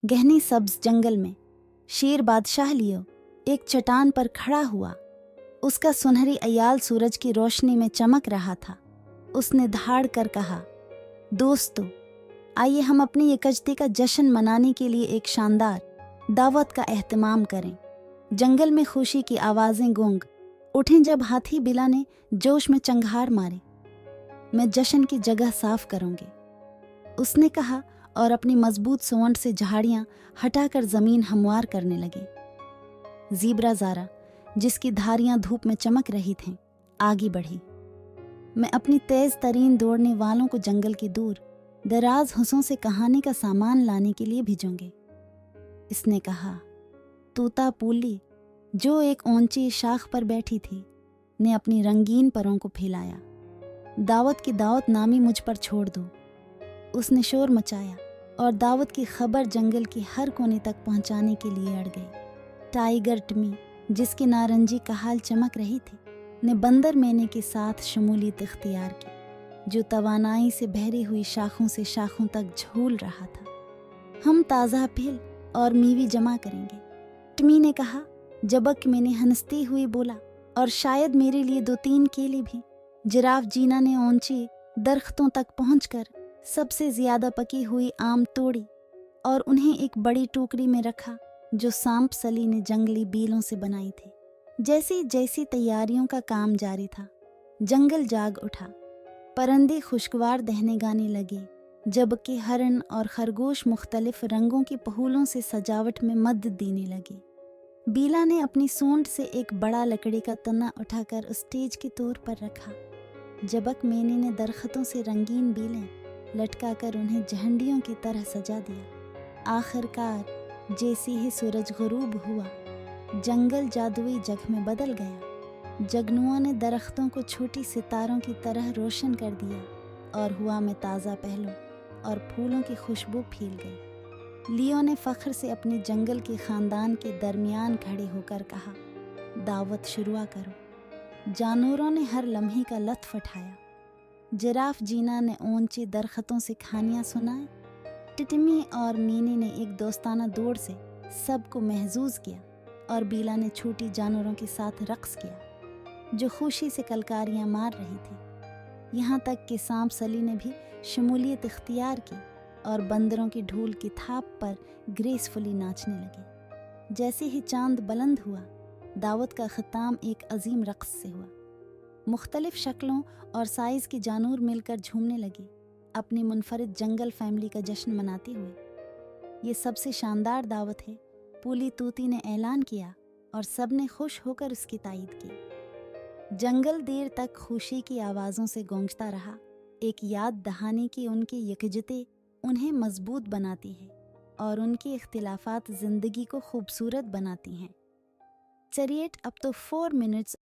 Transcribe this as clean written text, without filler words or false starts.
गहने सब्ज जंगल में शेर बादशाह लियो एक चट्टान पर खड़ा हुआ। उसका सुनहरी अयाल सूरज की रोशनी में चमक रहा था। उसने धाड़ कर कहा, दोस्तों, आइए हम अपनी यकजती का जश्न मनाने के लिए एक शानदार दावत का एहतमाम करें। जंगल में खुशी की आवाज़ें गूंज उठें जब हाथी बिला ने जोश में चंगार मारे। मैं जश्न की जगह साफ करूंगी, उसने कहा और अपनी मजबूत सोंड से झाड़ियां हटाकर जमीन हमवार करने लगी। ज़ीब्रा ज़ारा, जिसकी धारियां धूप में चमक रही थीं, आगे बढ़ी। मैं अपनी तेज तरीन दौड़ने वालों को जंगल के दूर दराज हुस्सों से कहानी का सामान लाने के लिए भेजूंगी, इसने कहा। तोता पूली, जो एक ऊंची शाख पर बैठी थी, ने अपनी रंगीन परों को फैलाया। दावत की दावत नामी मुझ पर छोड़ दो, उसने शोर मचाया और दावत की खबर जंगल के हर कोने तक पहुंचाने के लिए अड़ गई। टाइगर टमी, जिसके नारंगी का हाल चमक रही थी, ने बंदर मैने के साथ शमूलियत इख्तियार की, जो तवानाई से बहरी हुई शाखों से शाखों तक झूल रहा था। हम ताज़ा फल और मीवी जमा करेंगे, टमी ने कहा। जबक मैंने हंसती हुई बोला, और शायद मेरे लिए 2-3 केले भी। जिराफ जीना ने ऊंची दरख्तों तक पहुंचकर सबसे ज्यादा पकी हुई आम तोड़ी और उन्हें एक बड़ी टोकरी में रखा जो सांप सली ने जंगली बीलों से बनाई थी। जैसी जैसी तैयारियों का काम जारी था, जंगल जाग उठा। परिंदे खुशगवार दहने गाने लगे, जबकि हरण और खरगोश मुख्तलिफ रंगों की पहूलों से सजावट में मदद देने लगे। बीला ने अपनी सूंड से एक बड़ा लकड़ी का तना उठाकर स्टेज के तौर पर रखा, जबक मैंने ने दरख्तों से रंगीन बीलें लटकाकर उन्हें झंडियों की तरह सजा दिया। आखिरकार जैसे ही सूरज गुरूब हुआ, जंगल जादुई जग में बदल गया। जगनुओं ने दरख्तों को छोटी सितारों की तरह रोशन कर दिया और हवा में ताज़ा पहलों और फूलों की खुशबू फैल गई। लियो ने फख्र से अपने जंगल के खानदान के दरमियान खड़े होकर कहा, दावत शुरू करो। जानवरों ने हर लम्हे का लत्फ उठाया। जिराफ जीना ने ऊंची दरख्तों से कहानियां सुनाई। टिटमी और मीनी ने एक दोस्ताना दौड़ से सबको महजूज किया और बीला ने छोटी जानवरों के साथ रक्स किया जो खुशी से कलकारियां मार रही थी। यहाँ तक कि सांप सली ने भी शमूलियत इख्तियार की और बंदरों की ढोल की थाप पर ग्रेसफुली नाचने लगे। जैसे ही चांद बुलंद हुआ, दावत का ख़िताम एक अजीम रक्स से हुआ। मुख्तलिफ शक्लों और साइज़ की जानवर मिलकर झूमने लगी, अपनी मुनफरिद जंगल फैमिली का जश्न मनाते हुए। ये सबसे शानदार दावत है, पूली तूती ने ऐलान किया और सब ने खुश होकर उसकी तायीद की। जंगल देर तक खुशी की आवाज़ों से गूंजता रहा, एक याद दहानी की उनकी यकजते उन्हें मजबूत बनाती है और उनकी इख्तिलाफात ज़िंदगी को खूबसूरत बनाती हैं। चलिए अब तो 4 मिनट्स